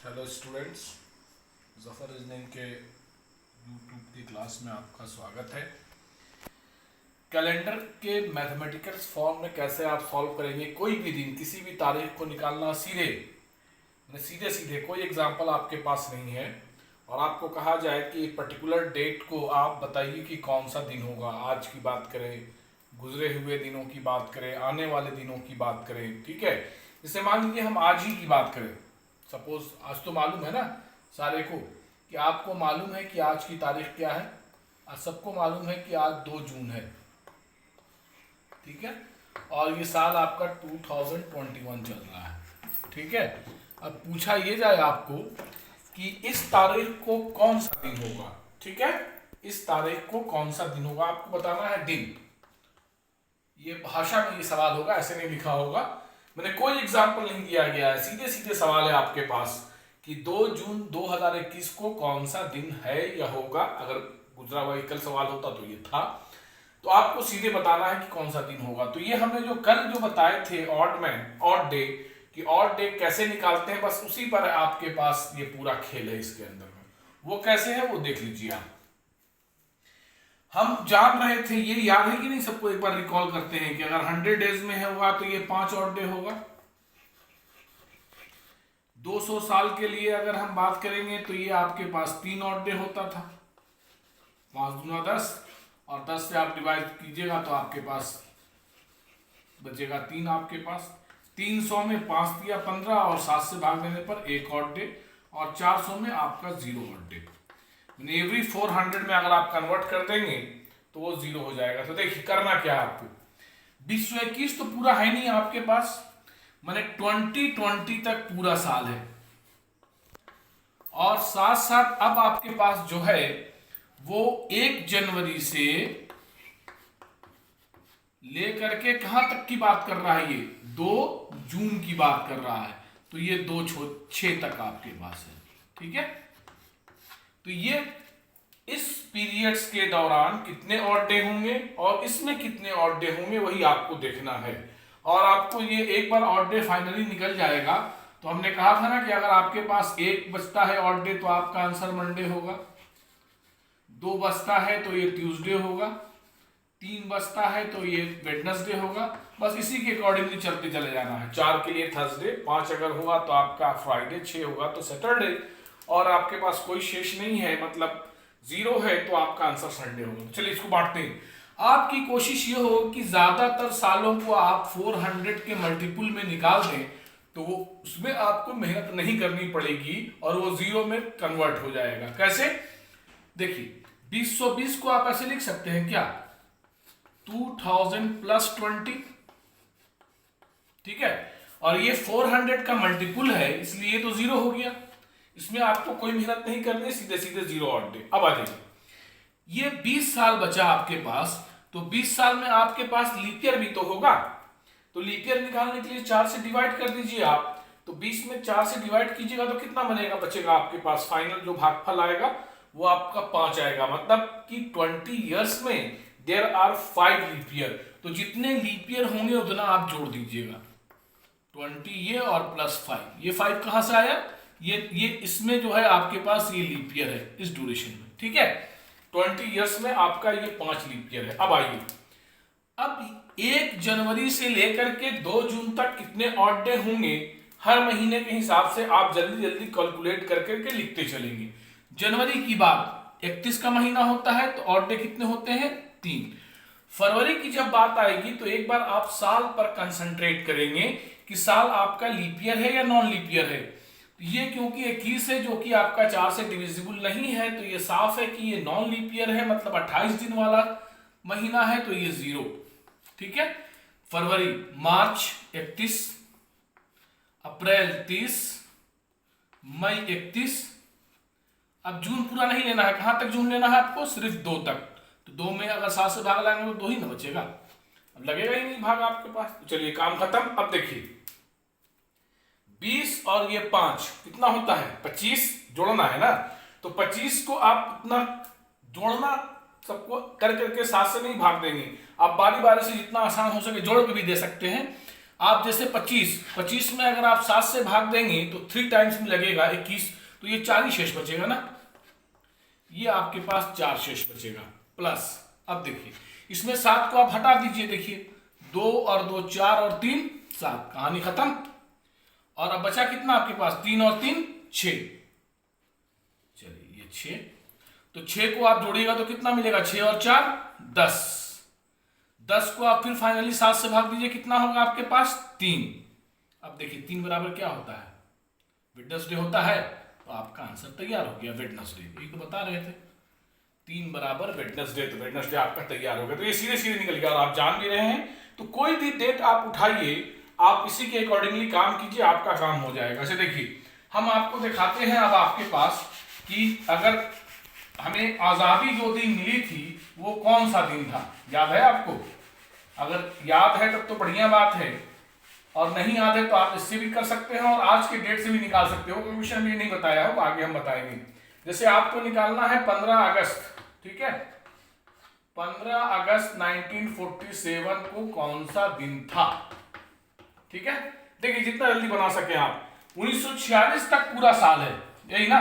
Hello students, Zafar इजनैन के YouTube की class में आपका स्वागत है। कैलेंडर के मैथमेटिकल फॉर्म में कैसे आप सॉल्व करेंगे कोई भी दिन किसी भी तारीख को निकालना सीधे सीधे कोई एग्जांपल आपके पास नहीं है और आपको कहा जाए कि एक पर्टिकुलर डेट को आप बताइए कि कौन सा दिन होगा। आज की बात करें, गुजरे हुए दिनों की बात करें, आने वाले दिनों की बात करें, ठीक है। जैसे मान लीजिए हम आज ही की बात करें, सपोज आज तो मालूम है ना सारे को कि आपको मालूम है कि आज की तारीख क्या है। आज सबको मालूम है कि आज 2 जून है, ठीक है। और ये साल आपका 2021 चल रहा है, ठीक है। अब पूछा ये जाए आपको कि इस तारीख को कौन सा दिन होगा, ठीक है। इस तारीख को कौन सा दिन होगा आपको बताना है दिन। ये भाषा में ये सवाल होगा, ऐसे नहीं लिखा होगा, मैंने कोई एग्जाम्पल नहीं दिया गया है, सीधे सीधे सवाल है आपके पास कि 2 जून 2021 को कौन सा दिन है या होगा। अगर गुजरा हुआ कल सवाल होता तो ये था, तो आपको सीधे बताना है कि कौन सा दिन होगा। तो ये हमने जो कल जो बताए थे ऑड डे कि ऑड डे कैसे निकालते हैं, बस उसी पर आपके पास ये पूरा खेल है। इसके अंदर में वो कैसे है वो देख लीजिए आप। हम जान रहे थे, ये याद है कि नहीं सबको, एक बार रिकॉल करते हैं कि अगर 100 डेज में होगा तो ये 5 ऑड डे होगा। 200 साल के लिए अगर हम बात करेंगे तो ये आपके पास 3 ऑड डे होता था। 5 दूना 10 और 10 से आप डिवाइड कीजिएगा तो आपके पास बचेगा 3 आपके पास। 300 में 5 दिया 15 और 7 से भाग देने पर 1 ऑड डे और 400 में आपका 0 ऑड डे। एवरी 400 में अगर आप कन्वर्ट कर देंगे तो वो 0 हो जाएगा। तो देखिए करना क्या है आपको, 2021 तो पूरा है नहीं आपके पास, मैंने 2020 तक पूरा साल है। और साथ साथ अब आपके पास जो है वो 1 जनवरी से लेकर के कहां तक की बात कर रहा है, ये 2 जून की बात कर रहा है। तो ये 6 तक आपके पास है, ठीक है। तो ये इस पीरियड्स के दौरान कितने ऑड डे होंगे और इसमें कितने ऑड डे होंगे वही आपको देखना है। और आपको ये एक बार ऑड डे फाइनली निकल जाएगा तो हमने कहा था ना कि अगर आपके पास 1 बचता है ऑड डे तो आपका आंसर मंडे होगा, 2 बचता है तो ये ट्यूसडे होगा, 3 बचता है तो ये वेडनेसडे होगा। बस इसी के अकॉर्डिंगली चलते चले जाना है। 4 के लिए थर्सडे, 5 अगर हुआ तो आपका फ्राइडे, 6 होगा तो सैटरडे, और आपके पास कोई शेष नहीं है मतलब 0 है तो आपका आंसर संडे होगा। चलिए इसको बांटते हैं। आपकी कोशिश ये हो कि ज्यादातर सालों को आप 400 के मल्टीपुल में निकाल दें तो वो उसमें आपको मेहनत नहीं करनी पड़ेगी और वो 0 में कन्वर्ट हो जाएगा। कैसे, देखिए 2020 को आप ऐसे लिख सकते हैं क्या, 2000 प्लस 20, ठीक है। और ये 400 का मल्टीपुल है इसलिए तो 0 हो गया, इसमें आपको कोई मेहनत नहीं करनी, सीधे सीधे 0 ऑड डे। अब आ जाइए, ये 20 साल बचा आपके पास, तो 20 साल में आपके पास लीप ईयर भी तो होगा, तो लीप ईयर निकालने के लिए 4 से डिवाइड कर दीजिए आप। तो 20 में 4 से डिवाइड कीजिएगा तो कितना बनेगा, बचेगा आपके पास फाइनल जो भागफल आएगा वो आपका 5 आएगा। मतलब कि 20 ईयर्स में देयर आर 5 लीप ईयर। तो जितने लीप ईयर होंगे उतना आप जोड़ दीजिएगा, 20 ये और प्लस 5, ये 5 कहां से आया, ये इसमें जो है आपके पास ये लीप ईयर है इस ड्यूरेशन में, ठीक है। 20 ईयर्स में आपका ये 5 लीप ईयर है। अब आइए, अब 1 जनवरी से लेकर के 2 जून तक कितने ऑड डे होंगे हर महीने के हिसाब से आप जल्दी जल्दी कैलकुलेट कर करके लिखते चलेंगे। जनवरी की बात 31 का महीना होता है तो ऑड डे कितने होते हैं, 3। फरवरी की जब बात आएगी तो एक बार आप साल पर कंसंट्रेट करेंगे कि साल आपका लीप ईयर है या नॉन लीप ईयर है। ये क्योंकि 21 है जो कि आपका 4 से डिविजिबल नहीं है तो ये साफ है कि ये नॉन लीप ईयर है, मतलब 28 दिन वाला महीना है तो ये 0, ठीक है। फरवरी, मार्च 31, अप्रैल 30, मई 31। अब जून पूरा नहीं लेना है, कहां तक जून लेना है आपको, सिर्फ 2 तक। तो 2 में अगर 7 से भाग लाएंगे तो 2 ही ना बचेगा, अब लगेगा ही नहीं भाग आपके पास। तो चलिए काम खत्म। अब देखिए 20 और ये 5 कितना होता है, 25 जोड़ना है ना। तो 25 को आप इतना जोड़ना सबको कर करके 7 से नहीं भाग देंगे, आप बारी बारी से जितना आसान हो सके जोड़ के भी दे सकते हैं। आप जैसे 25 में अगर आप 7 से भाग देंगे तो 3 टाइम्स में लगेगा 21, तो ये 4 ही शेष बचेगा ना, ये आपके पास 4 शेष बचेगा प्लस। अब देखिए इसमें 7 को आप हटा दीजिए, देखिए 2 और 2 4 और 3 7, कहानी खत्म। और अब बचा कितना आपके पास, 3 और 3 6, चलिए ये 6, तो 6 को आप जोड़िएगा तो कितना मिलेगा, 6 और 4 10, 10 को आप फिर फाइनली 7 से भाग दीजिए, कितना होगा आपके पास 3। अब देखिए 3 बराबर क्या होता है, वेडनेसडे होता है, तो आपका आंसर तैयार हो गया, वेडनेसडे, यही तो बता रहे थे 3 बराबर वेडनेसडे, तो वेडनेसडे आपका तैयार हो गया। तो ये सीधे सीधे निकल गया और आप जान भी रहे हैं। तो कोई भी डेट आप उठाइए, आप इसी के अकॉर्डिंगली काम कीजिए, आपका काम हो जाएगा। ऐसे देखिए हम आपको दिखाते हैं अब आपके पास कि अगर हमें आज़ादी जो दिन मिली थी वो कौन सा दिन था, याद है आपको? अगर याद है तब तो बढ़िया बात है, और नहीं याद है तो आप इससे भी कर सकते हैं और आज के डेट से भी निकाल सकते हो, क्वेश्चन भी नहीं बताया हो, आगे हम बताएंगे। जैसे आपको निकालना है 15 अगस्त, ठीक है, 15 अगस्त 1947 को कौन सा दिन था, ठीक है। देखिए जितना जल्दी बना सके आप, 1946 तक पूरा साल है, यही ना,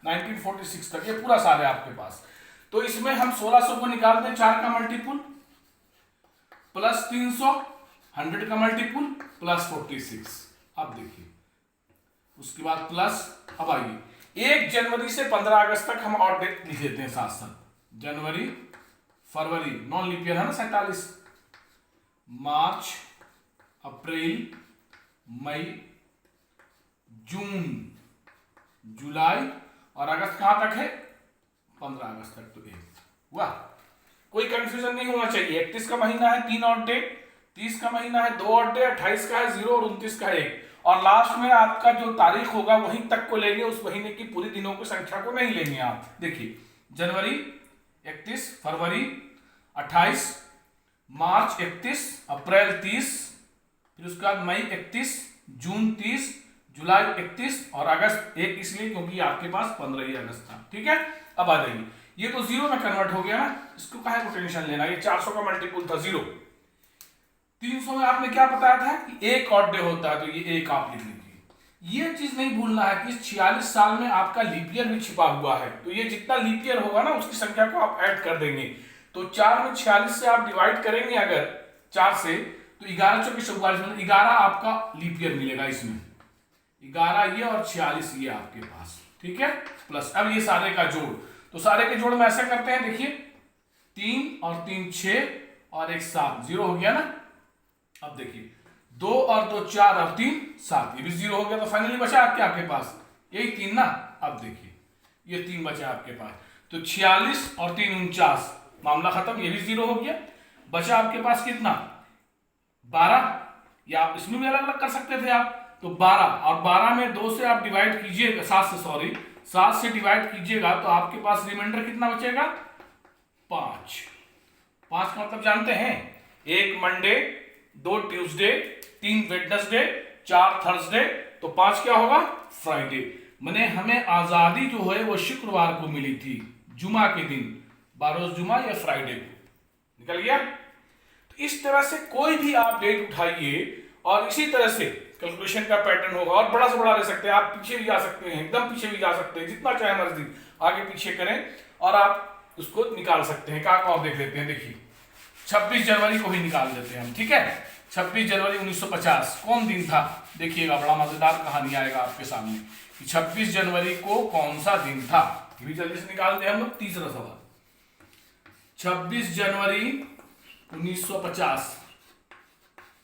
1946 तक ये पूरा साल है आपके पास। तो इसमें हम 1600 को निकाल दें, 4 का मल्टीपुल प्लस 300, 100 का मल्टीपुल प्लस 46। अब देखिए उसके बाद प्लस, अब आइए 1 जनवरी से 15 अगस्त तक हम और डेट लिख देते हैं साथ साथ, जनवरी फरवरी नॉन लीप ईयर है ना 47, मार्च अप्रैल मई जून जुलाई और अगस्त कहां तक है, 15 अगस्त तक। तो 1 हुआ, कोई कंफ्यूजन नहीं होना चाहिए। 31 का महीना है 3 और डे, 30 का महीना है 2 और डे, 28 का है 0 और 29 का है 1, और लास्ट में आपका जो तारीख होगा वहीं तक को लेंगे, उस महीने की पूरी दिनों की संख्या को नहीं लेंगे आप। देखिए जनवरी 31, फरवरी 28, मार्च 31, अप्रैल 30, फिर उसके बाद मई 31, जून 30, जुलाई 31 और अगस्त 1, इसलिए क्योंकि आपके पास 15 ही अगस्त था, ठीक है। अब आ जाइए, ये तो 0 में कन्वर्ट हो गया ना, इसको काहे को टेंशन लेना, ये 400 का मल्टीपुल था 0। 300 में आपने क्या बताया था कि 1 ऑड डे होता है, तो ये 1 आप लिख लीजिए। ये चीज नहीं भूलना है कि 46 साल में आपका लीप ईयर भी छिपा हुआ है, तो ये जितना लीप ईयर होगा ना उसकी संख्या को आप ऐड कर देंगे। तो 4 में 46 से आप डिवाइड करेंगे अगर 4 से, तो 11 चौके 44, 11 आपका लीप ईयर मिलेगा इसमें, 11 ये और 46 ये आपके पास, ठीक है, प्लस। अब ये सारे का जोड़, तो सारे के जोड़ में ऐसा करते हैं, देखिए 3 और 3 6 और 1 7, 0 हो गया ना। अब देखिए 2 और 2 4 और 3 7, ये भी 0 हो गया, तो फाइनली बचा आपके पास यही 3 ना। अब देखिए ये 3 बचा आपके पास, तो 46 और 3 49, मामला खत्म, ये भी 0 हो गया। बचा आपके पास कितना, 12, या आप इसमें भी अलग अलग कर सकते थे आप, तो 12, और 12 में 2 से आप डिवाइड कीजिएगा, 7 से डिवाइड कीजिएगा तो आपके पास रिमाइंडर कितना बचेगा, 5। 5 का मतलब जानते हैं, 1 मंडे, 2 ट्यूसडे, 3 वेडनेसडे, 4 थर्सडे, तो 5 क्या होगा, फ्राइडे। माने हमें आजादी जो है वो शुक्रवार को मिली थी, जुमा के दिन, बारोज जुमा या फ्राइडे को, निकल गया। तो इस तरह से कोई भी आप डेट उठाइए और इसी तरह से कैलकुलेशन का पैटर्न होगा, और बड़ा से बड़ा ले सकते हैं आप, पीछे भी जा सकते हैं, एकदम पीछे भी जा सकते हैं, जितना चाहे मर्जी आगे पीछे करें और आप उसको निकाल सकते हैं। क्या आप देख लेते हैं, देखिए 26 जनवरी को भी निकाल देते हैं हम, ठीक है। 26 जनवरी 1950 कौन दिन था, देखिएगा बड़ा मजेदार कहानी आएगा आपके सामने कि 26 जनवरी को कौन सा दिन था, ये भी जल्दी से निकाल दे हम लोग। तीसरा सवाल, 26 जनवरी 1950,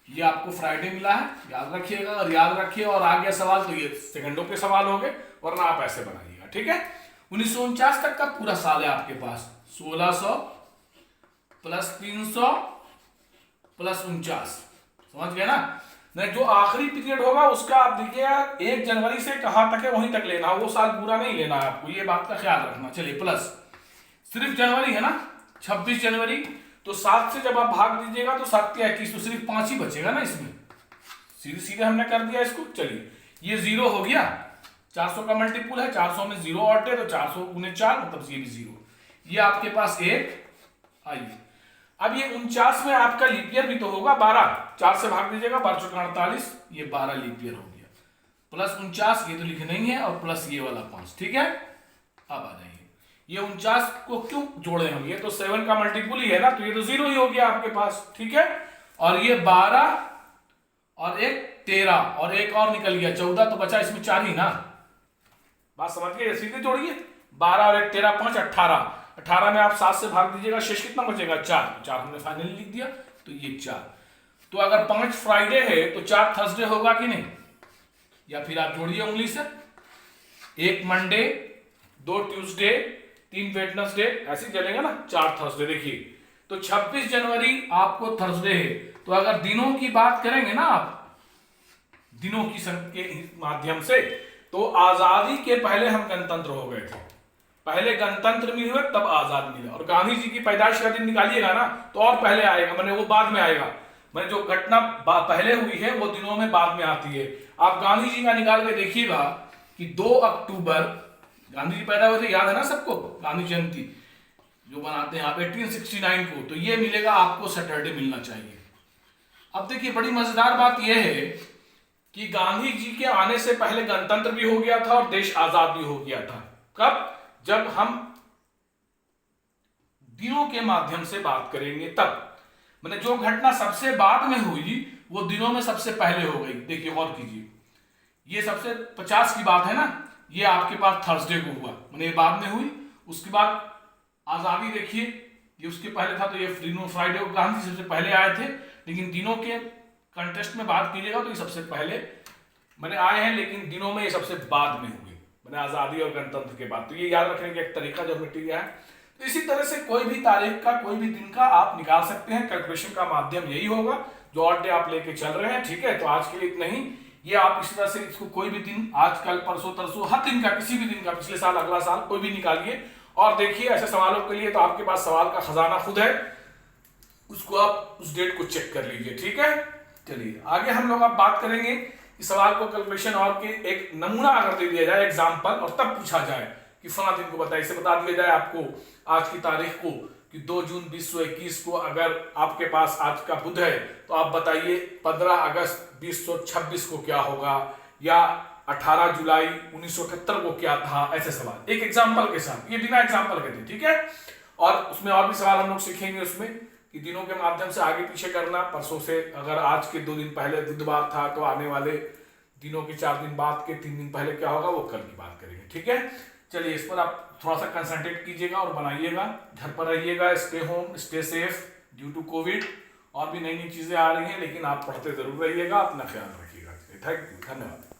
ये आपको फ्राइडे मिला है, याद रखिएगा, और याद रखिए और आ गया सवाल तो ये सेकंडों के सवाल हो गए, वरना आप ऐसे बनाइएगा, ठीक है। 1949 तक का पूरा साल है आपके पास, 1600 प्लस 300 प्लस 49, समझ गए ना। नहीं, जो आखिरी पीरियड होगा उसका आप देखिएगा 1 जनवरी से कहां तक है वहीं तक लेना, वो साल पूरा नहीं लेना है आपको, ये बात का ख्याल रखना। चलिए प्लस, सिर्फ जनवरी है ना, 26 जनवरी, तो 7 से जब आप भाग दीजिएगा तो 7 के 21, तो सिर्फ 5 ही बचेगा ना इसमें, सीधे सीधे हमने कर दिया इसको। चलिए ये 0 हो गया, 400 का मल्टीपुल है, 400 में 0 ऑड है, तो 400 गुने 4 मतलब ये भी 0, ये आपके पास 1। आइए अब ये 49 में आपका लीप ईयर भी तो होगा 12, 4 से भाग दीजिएगा, 12 चौका 48, ये 12 लीप ईयर हो गया, प्लस 49 ये तो लिखना ही है, और प्लस ये वाला 5, ठीक है। अब आ जाइए, ये 49 को क्यों जोड़े हम, ये तो 7 का मल्टीपुल ही है ना, तो ये तो 0 ही हो गया आपके पास, ठीक है। और ये 12 और एक 13 और एक और निकल गया 14, तो बचा इसमें 4 ही ना, बात समझ गए, सीधे जोड़िए, 12 और एक 13 5 18, 18 में आप 7 से भाग दीजिएगा, शेष कितना बचेगा 4, 4 हमने फाइनली लिख दिया, तो ये 4। तो अगर 5 फ्राइडे है तो 4 थर्सडे होगा कि नहीं, या फिर आप जोड़िए उंगली से, 1 मंडे, 2 ट्यूसडे, 3 वेडनेसडे, ऐसे चलेगा ना, 4 थर्सडे। देखिए तो 26 जनवरी आपको थर्सडे है, तो अगर दिनों की बात करेंगे ना आप, दिनों की संख्या के माध्यम से, तो आजादी के पहले हम गणतंत्र हो गए थे, पहले गणतंत्र मिले हुए तब आजाद मिला। और गांधी जी की पैदाइश का दिन निकालिएगा ना तो और पहले आएगा, मैंने वो बाद में आएगा, मैंने जो घटना पहले हुई है वो दिनों में बाद में आती है। आप गांधी जी का निकाल के देखिएगा कि 2 अक्टूबर गांधी जी पैदा हुए थे, याद है ना सबको, गांधी जयंती जो बनाते हैं आप 1869 को, तो ये मिलेगा आपको सैटरडे मिलना चाहिए। अब देखिए बड़ी मजेदार बात यह है कि गांधी जी के आने से पहले गणतंत्र भी हो गया था और देश आजाद भी हो गया था। कब, जब हम दिनों के माध्यम से बात करेंगे तब, मैंने जो घटना सबसे बाद में हुई वो दिनों में सबसे पहले हो गई। देखिए और कीजिए, ये सबसे 50 की बात है ना, ये आपके पास थर्सडे को हुआ, मैंने ये बाद में हुई। उसके बाद आजादी देखिए, ये उसके पहले था, तो ये फ्राइडे को गांधी सबसे पहले आए थे, लेकिन दिनों के कंटेस्ट में बात कीजिएगा तो ये सबसे पहले मैंने आए हैं, लेकिन दिनों में ये सबसे बाद में हुए, मैंने आजादी और गणतंत्र के बाद। तो ये याद रखने का एक तरीका जो मिट गया है। तो इसी तरह से कोई भी तारीख का, कोई भी दिन का आप निकाल सकते हैं, कैलकुलेशन का माध्यम यही होगा जो ऑड डे आप लेके चल रहे हैं, ठीक है। तो आज के लिए इतना ही, ये आप इसी तरह से इसको कोई भी दिन, आज कल परसों तरसों, हर दिन का, किसी भी दिन का, पिछले साल अगला साल कोई भी निकालिए और देखिए। ऐसे सवालों के लिए तो आपके पास सवाल का खजाना खुद है, उसको आप उस डेट को चेक कर लीजिए, ठीक है। चलिए आगे हम लोग अब बात करेंगे कि सवाल को कैलकुलेशन और के एक नमूना अगर दे दिया जाए एग्जाम्पल, और तब पूछा जाए कि फला दिन को बताइए, इसे बता दिया जाए आपको आज की तारीख को कि 2 जून 2021 को अगर आपके पास आज का बुध है तो आप बताइए 15 अगस्त 2026 को क्या होगा, या 18 जुलाई 1978 को क्या था, ऐसे सवाल एक एग्जाम्पल के साथ, ये बिना एग्जाम्पल के थे, ठीक है। और उसमें और भी सवाल हम लोग सीखेंगे उसमें कि दिनों के माध्यम से आगे पीछे करना, परसों से अगर आज के 2 दिन पहले बुधवार था तो आने वाले दिनों के 4 दिन बाद के 3 दिन पहले क्या होगा, वो कल की बात करेंगे, ठीक है। चलिए इस पर आप थोड़ा सा कंसंट्रेट कीजिएगा और बनाइएगा, घर पर रहिएगा, stay home, stay safe due to Covid, और भी नई नई चीजें आ रही हैं, लेकिन आप पढ़ते जरूर रहिएगा, अपना ख्याल रखिएगा। थैंक यू, धन्यवाद।